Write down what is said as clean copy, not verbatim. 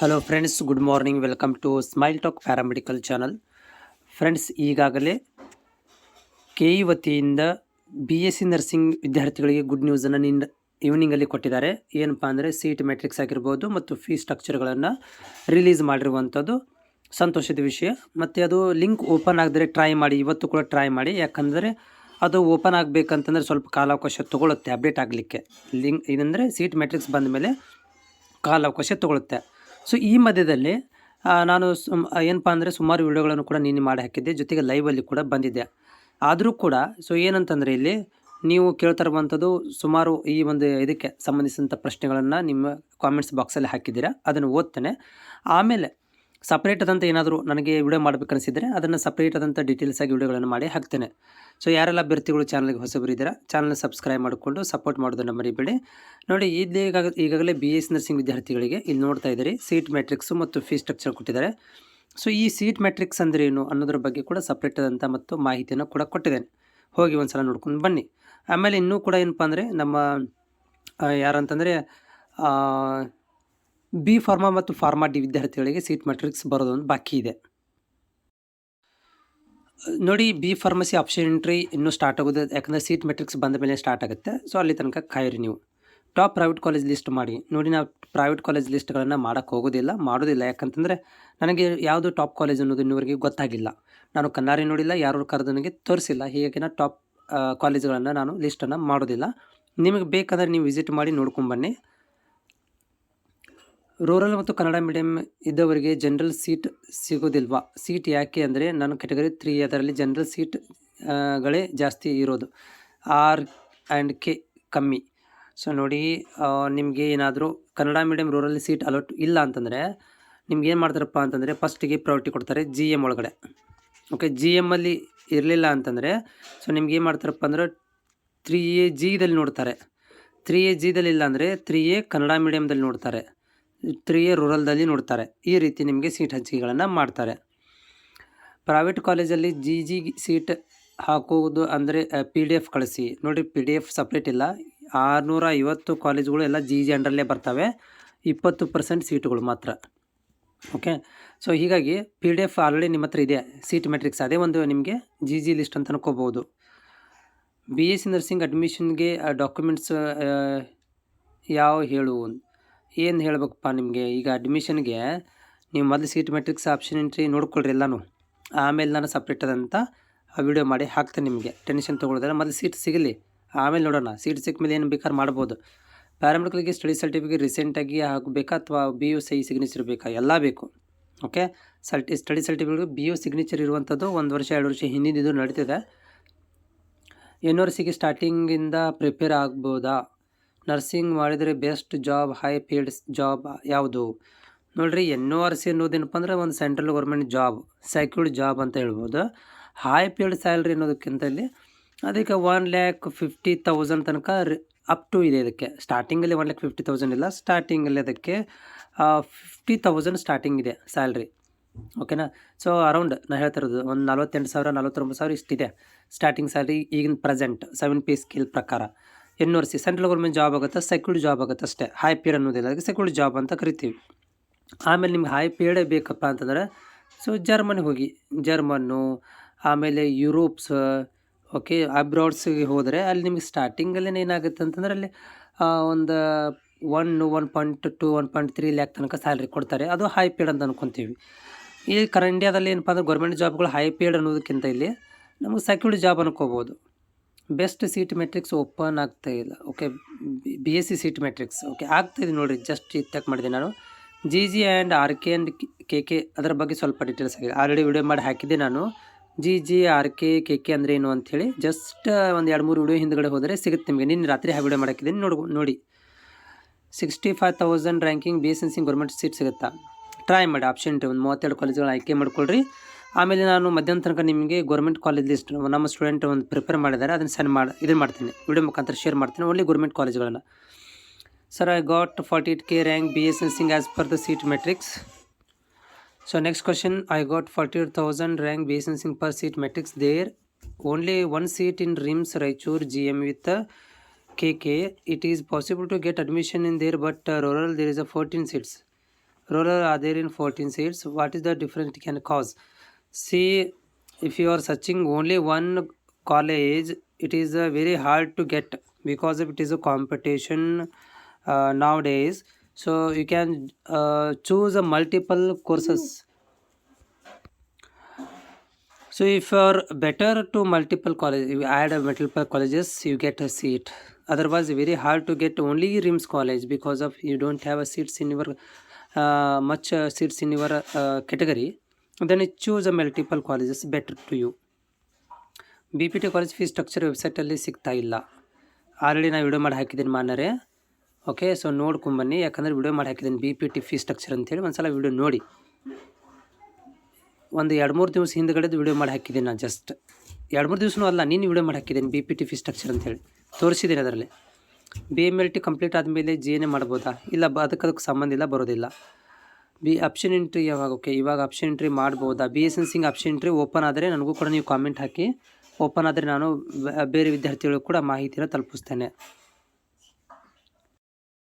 Hello friends, good morning. Welcome to smile talk paramedical channel. Friends, ಈಗಾಗಲೇ K E ವತಿಯಿಂದ BSc nursing ವಿದ್ಯಾರ್ಥಿಗಳಿಗೆ good ನ್ಯೂಸನ್ನು ಈವ್ನಿಂಗಲ್ಲಿ ಕೊಟ್ಟಿದ್ದಾರೆ. ಏನಪ್ಪ ಅಂದರೆ ಸೀಟ್ ಮ್ಯಾಟ್ರಿಕ್ಸ್ ಆಗಿರ್ಬೋದು ಮತ್ತು ಫೀ ಸ್ಟ್ರಕ್ಚರ್ಗಳನ್ನು ರಿಲೀಸ್ ಮಾಡಿರುವಂಥದ್ದು ಸಂತೋಷದ ವಿಷಯ. ಮತ್ತು ಅದು ಲಿಂಕ್ ಓಪನ್ ಆಗಿದ್ರೆ ಟ್ರೈ ಮಾಡಿ, ಇವತ್ತು ಕೂಡ ಟ್ರೈ ಮಾಡಿ. ಯಾಕಂದರೆ ಅದು ಓಪನ್ ಆಗಬೇಕಂತಂದರೆ ಸ್ವಲ್ಪ ಕಾಲಾವಕಾಶ ತೊಗೊಳುತ್ತೆ ಅಪ್ಡೇಟ್ ಆಗಲಿಕ್ಕೆ. ಲಿಂಕ್ ಇದಂದರೆ ಸೀಟ್ ಮ್ಯಾಟ್ರಿಕ್ಸ್ ಬಂದ ಮೇಲೆ ಕಾಲಾವಕಾಶ ತೊಗೊಳುತ್ತೆ. ಸೊ ಈ ಮಧ್ಯದಲ್ಲಿ ನಾನು ಏನಪ್ಪ ಅಂದರೆ ಸುಮಾರು ವಿಡಿಯೋಗಳನ್ನು ಕೂಡ ನೀನು ಮಾಡಿ ಹಾಕಿದ್ದೆ, ಜೊತೆಗೆ ಲೈವಲ್ಲಿ ಕೂಡ ಬಂದಿದ್ದೆ. ಆದರೂ ಕೂಡ ಸೊ ಏನಂತಂದರೆ ಇಲ್ಲಿ ನೀವು ಕೇಳ್ತಾ ಇರುವಂಥದ್ದು ಸುಮಾರು ಈ ಒಂದು ಇದಕ್ಕೆ ಸಂಬಂಧಿಸಿದಂಥ ಪ್ರಶ್ನೆಗಳನ್ನು ನಿಮ್ಮ ಕಾಮೆಂಟ್ಸ್ ಬಾಕ್ಸಲ್ಲಿ ಹಾಕಿದ್ದೀರಾ. ಅದನ್ನು ಓದ್ತೇನೆ. ಆಮೇಲೆ ಸಪ್ರೇಟ್ ಆದಂಥ ಏನಾದರೂ ನನಗೆ ವಿಡಿಯೋ ಮಾಡಬೇಕನ್ನಿಸಿದರೆ ಅದನ್ನು ಸಪ್ರೇಟ್ ಆದಂಥ ಡೀಟೇಲ್ಸಾಗಿ ವಿಡಿಯೋಗಳನ್ನು ಮಾಡಿ ಹಾಕ್ತೇನೆ. ಸೊ ಯಾರೆಲ್ಲ ಅಭ್ಯರ್ಥಿಗಳು ಚಾನಲ್ಗೆ ಹೊಸಬರಿದ್ದೀರಾ, ಚಾನಲ್ನ ಸಬ್ಸ್ಕ್ರೈಬ್ ಮಾಡಿಕೊಂಡು ಸಪೋರ್ಟ್ ಮಾಡೋದನ್ನು ಮರಿಬೇಡಿ. ನೋಡಿ, ಈಗಾಗಲೇ BSc ನರ್ಸಿಂಗ್ ವಿದ್ಯಾರ್ಥಿಗಳಿಗೆ ಇಲ್ಲಿ ನೋಡ್ತಾ ಇದ್ದೀರಿ ಸೀಟ್ ಮ್ಯಾಟ್ರಿಕ್ಸು ಮತ್ತು ಫೀಸ್ ಸ್ಟ್ರಕ್ಚರ್ ಕೊಟ್ಟಿದ್ದಾರೆ. ಸೊ ಈ ಸೀಟ್ ಮ್ಯಾಟ್ರಿಕ್ಸ್ ಅಂದರೆ ಏನು ಅನ್ನೋದ್ರ ಬಗ್ಗೆ ಕೂಡ ಸಪ್ರೇಟ್ ಆದಂಥ ಮತ್ತು ಮಾಹಿತಿಯನ್ನು ಕೂಡ ಕೊಟ್ಟಿದ್ದೇನೆ. ಹೋಗಿ ಒಂದು ಸಲ ನೋಡ್ಕೊಂಡು ಬನ್ನಿ. ಆಮೇಲೆ ಇನ್ನೂ ಕೂಡ ಏನಪ್ಪ ಅಂದರೆ ನಮ್ಮ ಯಾರಂತಂದರೆ ಬಿ ಫಾರ್ಮಾ ಮತ್ತು ಫಾರ್ಮಾ ಡಿ ವಿದ್ಯಾರ್ಥಿಗಳಿಗೆ ಸೀಟ್ ಮ್ಯಾಟ್ರಿಕ್ಸ್ ಬರೋದೊಂದು ಬಾಕಿ ಇದೆ. ನೋಡಿ, ಬಿ ಫಾರ್ಮಸಿ ಆಪ್ಷನ್ ಎಂಟ್ರಿ ಇನ್ನೂ ಸ್ಟಾರ್ಟ್ ಆಗೋದು, ಯಾಕಂದರೆ ಸೀಟ್ ಮೆಟ್ರಿಕ್ಸ್ ಬಂದ ಮೇಲೆ ಸ್ಟಾರ್ಟ್ ಆಗುತ್ತೆ. ಸೊ ಅಲ್ಲಿ ತನಕ ಕಾಯಿರಿ ನೀವು. ಟಾಪ್ ಪ್ರೈವೇಟ್ ಕಾಲೇಜ್ ಲಿಸ್ಟ್ ಮಾಡಿ. ನೋಡಿ, ನಾವು ಪ್ರೈವೇಟ್ ಕಾಲೇಜ್ ಲಿಸ್ಟ್ಗಳನ್ನು ಮಾಡೋಕ್ಕೆ ಮಾಡೋದಿಲ್ಲ. ಯಾಕಂತಂದರೆ ನನಗೆ ಯಾವುದು ಟಾಪ್ ಕಾಲೇಜ್ ಅನ್ನೋದು ಇನ್ನೂವರೆಗೆ ಗೊತ್ತಾಗಿಲ್ಲ. ನಾನು ಕಣ್ಣಾರೆ ನೋಡಿಲ್ಲ, ಯಾರು ಕರೆದು ನನಗೆ ತೋರಿಸಿಲ್ಲ. ಹೀಗಾಗಿ ನಾನು ಟಾಪ್ ಕಾಲೇಜ್ಗಳನ್ನು ನಾನು ಲಿಸ್ಟನ್ನು ಮಾಡೋದಿಲ್ಲ. ನಿಮಗೆ ಬೇಕಾದರೆ ನೀವು ವಿಸಿಟ್ ಮಾಡಿ ನೋಡ್ಕೊಂಬನ್ನಿ. ರೂರಲ್ ಮತ್ತು ಕನ್ನಡ ಮೀಡಿಯಮ್ ಇದ್ದವರಿಗೆ ಜನರಲ್ ಸೀಟ್ ಸಿಗೋದಿಲ್ವಾ? ಸೀಟ್ ಯಾಕೆ ಅಂದರೆ ನಾನು ಕ್ಯಾಟಗರಿ 3 ಅದರಲ್ಲಿ ಜನರಲ್ ಸೀಟ್ಗಳೇ ಜಾಸ್ತಿ ಇರೋದು, R ಆ್ಯಂಡ್ K ಕಮ್ಮಿ. ಸೊ ನೋಡಿ, ನಿಮಗೆ ಏನಾದರೂ Kannada medium rural seat a lot ಇಲ್ಲ ಅಂತಂದರೆ ನಿಮ್ಗೆ ಏನು ಮಾಡ್ತಾರಪ್ಪ ಅಂತಂದರೆ ಫಸ್ಟಿಗೆ ಪ್ರಯಾರಿಟಿ ಕೊಡ್ತಾರೆ GM ಒಳಗಡೆ. ಓಕೆ, GM ಅಲ್ಲಿ ಇರಲಿಲ್ಲ ಅಂತಂದರೆ ಸೊ ನಿಮ್ಗೆ ಏನು ಮಾಡ್ತಾರಪ್ಪ ಅಂದ್ರೆ 3AGದಲ್ಲಿ ನೋಡ್ತಾರೆ. 3AGದಲ್ಲಿ ಇಲ್ಲ ಅಂದರೆ 3A ಕನ್ನಡ ಮೀಡಿಯಮ್ದಲ್ಲಿ ನೋಡ್ತಾರೆ, 3A ರೂರಲ್ದಲ್ಲಿ ನೋಡ್ತಾರೆ. ಈ ರೀತಿ ನಿಮಗೆ ಸೀಟ್ ಹಂಚಿಕೆಗಳನ್ನು ಮಾಡ್ತಾರೆ. ಪ್ರೈವೇಟ್ ಕಾಲೇಜಲ್ಲಿ GG ಸೀಟ್ ಹಾಕುವುದು ಅಂದರೆ PDF ಕಳಿಸಿ. ನೋಡಿ, PDF ಸಪ್ರೇಟ್ ಇಲ್ಲ. 650 ಕಾಲೇಜುಗಳು ಎಲ್ಲ GG ಅಂಡರಲ್ಲೇ ಬರ್ತವೆ, 20% ಸೀಟುಗಳು ಮಾತ್ರ. ಓಕೆ, ಸೊ ಹೀಗಾಗಿ PDF ಆಲ್ರೆಡಿ ನಿಮ್ಮ ಹತ್ರ ಇದೆ, ಸೀಟ್ ಮ್ಯಾಟ್ರಿಕ್ಸ್ ಅದೇ ಒಂದು ನಿಮಗೆ GG ಲಿಸ್ಟ್ ಅಂತ ಅನ್ಕೋಬೋದು. BSc ನರ್ಸಿಂಗ್ ಅಡ್ಮಿಷನ್ಗೆ ಡಾಕ್ಯುಮೆಂಟ್ಸ್ ಯಾವ ಹೇಳು, ಏನು ಹೇಳಬೇಕಪ್ಪ ನಿಮಗೆ? ಈಗ ಅಡ್ಮಿಷನ್ಗೆ ನೀವು ಮೊದಲು ಸೀಟ್ ಮ್ಯಾಟ್ರಿಕ್ಸ್ ಆಪ್ಷನ್ ಎಂಟ್ರಿ ನೋಡ್ಕೊಳ್ರಿ ಎಲ್ಲನೂ. ಆಮೇಲೆ ನಾನು ಸಪ್ರೇಟ್ ಆದಂಥ ವಿಡಿಯೋ ಮಾಡಿ ಹಾಕ್ತೇನೆ. ನಿಮಗೆ ಟೆನ್ಷನ್ ತೊಗೊಳ್ಳೋದಿಲ್ಲ, ಮೊದಲು ಸೀಟ್ ಸಿಗಲಿ, ಆಮೇಲೆ ನೋಡೋಣ. ಸೀಟ್ ಸಿಕ್ಕ ಮೇಲೆ ಏನು ಬೇಕಾದ್ರೆ ಮಾಡ್ಬೋದು. ಪ್ಯಾರಾಮೆಡಿಕಲ್ಗೆ ಸ್ಟಡಿ ಸರ್ಟಿಫಿಕೇಟ್ ರೀಸೆಂಟಾಗಿ ಆಗಬೇಕಾ ಅಥವಾ BO ಸಿಗ್ನೇಚರ್ ಬೇಕಾ? ಎಲ್ಲ ಬೇಕು. Okay, study certificate BO signature ಇರುವಂಥದ್ದು 1 ವರ್ಷ 2 ವರ್ಷ ಹಿಂದಿದ್ದು ನಡೀತಿದೆ. NRCಗೆ ಸ್ಟಾರ್ಟಿಂಗಿಂದ ಪ್ರಿಪೇರ್ ಆಗ್ಬೋದಾ? ನರ್ಸಿಂಗ್ ಮಾಡಿದರೆ best job, high paid job ಯಾವುದು? ನೋಡಿರಿ, NORC ಅನ್ನೋದೇನಪ್ಪ ಅಂದರೆ ಒಂದು central government job, secured job ಅಂತ ಹೇಳ್ಬೋದು. ಹೈ ಪೇಯ್ಡ್ ಸ್ಯಾಲ್ರಿ ಅನ್ನೋದಕ್ಕಿಂತ ಇಲ್ಲಿ ಅದಕ್ಕೆ 1,50,000 ತನಕ ಅಪ್ ಟು ಇದೆ. ಇದಕ್ಕೆ ಸ್ಟಾರ್ಟಿಂಗಲ್ಲಿ 1,50,000 ಇಲ್ಲ, ಸ್ಟಾರ್ಟಿಂಗಲ್ಲಿ ಅದಕ್ಕೆ 50,000 ಸ್ಟಾರ್ಟಿಂಗ್ ಇದೆ ಸ್ಯಾಲ್ರಿ. ಓಕೆನಾ? ಸೊ ಅರೌಂಡ್ ನಾನು ಹೇಳ್ತಾ ಇರೋದು ಒಂದು 48,000 49,000 ಇಷ್ಟಿದೆ ಸ್ಟಾರ್ಟಿಂಗ್ ಸ್ಯಾಲ್ರಿ ಈಗಿನ ಪ್ರೆಸೆಂಟ್ 7 ಪೇ ಸ್ಕೇಲ್ ಪ್ರಕಾರ. NORC ಸೆಂಟ್ರಲ್ ಗೌರ್ಮೆಂಟ್ ಜಾಬ್ ಆಗುತ್ತೆ, ಸೆಕ್ಯೂರ್ಡ್ ಜಾಬ್ ಆಗುತ್ತೆ ಅಷ್ಟೇ. ಹೈ ಪೇಡ್ ಅನ್ನೋದಿಲ್ಲ, ಅದಕ್ಕೆ ಸೆಕ್ಯೂರ್ಡ್ ಜಾಬ್ ಅಂತ ಕರಿತೀವಿ. ಆಮೇಲೆ ನಿಮ್ಗೆ ಹೈ ಪೇಡೇ ಬೇಕಪ್ಪ ಅಂತಂದರೆ ಸೊ ಜರ್ಮನಿ ಹೋಗಿ, ಜರ್ಮನ್ನು, ಆಮೇಲೆ ಯುರೋಪ್ಸ್, ಓಕೆ, ಅಬ್ರಾಡ್ಸಿಗೆ ಹೋದರೆ ಅಲ್ಲಿ ನಿಮಗೆ ಸ್ಟಾರ್ಟಿಂಗಲ್ಲೇ ಏನಾಗುತ್ತೆ ಅಂತಂದರೆ ಅಲ್ಲಿ ಒಂದು 1.2 1.3 ಲ್ಯಾಕ್ ತನಕ ಸ್ಯಾಲ್ರಿ ಕೊಡ್ತಾರೆ. ಅದು ಹೈ ಪೇಡ್ ಅಂತ ಅನ್ಕೊತೀವಿ. ಈ ಇಂಡಿಯಾದಲ್ಲಿ ಏನಪ್ಪ ಅಂದರೆ ಗೌರ್ಮೆಂಟ್ ಜಾಬ್ಗಳು ಹೈ ಪೇಡ್ ಅನ್ನೋದಕ್ಕಿಂತ ಇಲ್ಲಿ ನಮಗೆ ಸೆಕ್ಯೂರ್ಡ್ ಜಾಬ್ ಅನ್ಕೋಬೋದು. ಬೆಸ್ಟ್ ಸೀಟ್ ಮ್ಯಾಟ್ರಿಕ್ಸ್ ಓಪನ್ ಆಗ್ತಾ ಇಲ್ಲ. Okay, BSc seat matrix okay ಆಗ್ತಾಯಿದೆ ನೋಡಿರಿ, ಜಸ್ಟ್ ಚೆಕ್ ಮಾಡಿದೆ ನಾನು. GG and RK and KK ಅದರ ಬಗ್ಗೆ ಸ್ವಲ್ಪ ಡೀಟೇಲ್ಸ್ ಆಗಿದೆ, ಆಲ್ರೆಡಿ ವಿಡಿಯೋ ಮಾಡಿ ಹಾಕಿದ್ದೆ ನಾನು. GG RK KK ಅಂದರೆ ಏನು ಅಂಥೇಳಿ ಜಸ್ಟ್ ಒಂದು 2-3 ವಿಡಿಯೋ ಹಿಂದ್ಗಡೆ ಹೋದರೆ ಸಿಗುತ್ತೆ ನಿಮಗೆ. ನಿನ್ನೆ ರಾತ್ರಿ ವಿಡಿಯೋ ಮಾಡಿ ಹಾಕಿದ್ದೀನಿ, ನೋಡಿ. 65,000 ranking BSc nursing government seat ಸಿಗುತ್ತಾ? ಟ್ರೈ ಮಾಡಿ. ಆಪ್ಷನ್ ಒಂದು 32 ಕಾಲೇಜುಗಳು ಆಯ್ಕೆ ಮಾಡ್ಕೊಳ್ರಿ. ಆಮೇಲೆ ನಾನು ಮಧ್ಯಾಹ್ನ ತನಕ ನಿಮಗೆ ಗೌರ್ಮೆಂಟ್ ಕಾಲೇಜ್ ಲಿಸ್ಟ್ ನಮ್ಮ ಸ್ಟೂಡೆಂಟ್ ಒಂದು ಪ್ರಿಪೇರ್ ಮಾಡಿದ್ದಾರೆ, ಅದನ್ನು ಸೆಂಡ್ ಇದನ್ನು ಮಾಡ್ತೀನಿ, ವಿಡಿಯೋ ಮುಖಾಂತರ ಶೇರ್ ಮಾಡ್ತೀನಿ. ಓನ್ಲಿ ಗೌರ್ಮೆಂಟ್ ಕಾಲೇಜ್ಗಳನ್ನು. Sir, I got 48K rank BSc nursing as per the seat matrix. So next question, I got 48,000 rank BSc nursing per seat matrix. There only 1 seat in RIMS Raichur GM with KK. It is possible to get admission in there, but rural there is a 14 seats. rural are there in 14 states. What is the difference it can cause? See, if you are searching only one college, it is very hard to get because of it is a competition nowadays. So you can choose a multiple courses. So if you are better to multiple college, you add a multiple colleges, you get a seat. Otherwise very hard to get only RIMS college because of you don't have a seats in your much seats in your category. Then you choose a multiple colleges better to you. BPT college fees structure ವೆಬ್ಸೈಟಲ್ಲಿ ಸಿಗ್ತಾ ಇಲ್ಲ. Already ನಾನು video ಮಾಡಿ ಹಾಕಿದ್ದೀನಿ ಮಾನರೆ. Okay, so ನೋಡ್ಕೊಂಬನ್ನಿ, ಯಾಕಂದರೆ video ಮಾಡಿ ಹಾಕಿದ್ದೀನಿ BPT fees structure ಅಂತೇಳಿ. ಒಂದು ಸಲ ವಿಡಿಯೋ ನೋಡಿ. ಒಂದು 2-3 ದಿವಸ ಹಿಂದ್ಗಡೆದು ವಿಡಿಯೋ ಮಾಡಿ ಹಾಕಿದ್ದೀನಿ ನಾನು. ಜಸ್ಟ್ 2-3 ದಿವಸನೂ ಅಲ್ಲ, ನೀನು ವಿಡಿಯೋ ಮಾಡಿ ಹಾಕಿದ್ದೀನಿ BPT ಫೀಸ್ ಸ್ಟ್ರಕ್ಚರ್ ಅಂತೇಳಿ ತೋರಿಸಿದ್ದೀನಿ. ಅದರಲ್ಲಿ BMLT ಕಂಪ್ಲೀಟ್ ಆದಮೇಲೆ GNA ಮಾಡ್ಬೋದಾ? ಇಲ್ಲ, ಅದಕ್ಕೆ ಸಂಬಂಧ ಇಲ್ಲ, ಬರೋದಿಲ್ಲ. ಆಪ್ಷನ್ ಎಂಟ್ರಿ ಯಾವಾಗ? ಓಕೆ, ಇವಾಗ ಆಪ್ಷನ್ ಎಂಟ್ರಿ ಮಾಡ್ಬೋದಾ? BS nursing option entry open ಆದರೆ ನನಗೂ ಕೂಡ ನೀವು ಕಾಮೆಂಟ್ ಹಾಕಿ. ಓಪನ್ ಆದರೆ ನಾನು ಬೇರೆ ವಿದ್ಯಾರ್ಥಿಗಳು ಕೂಡ ಮಾಹಿತಿಯನ್ನು ತಲುಪಿಸ್ತೇನೆ.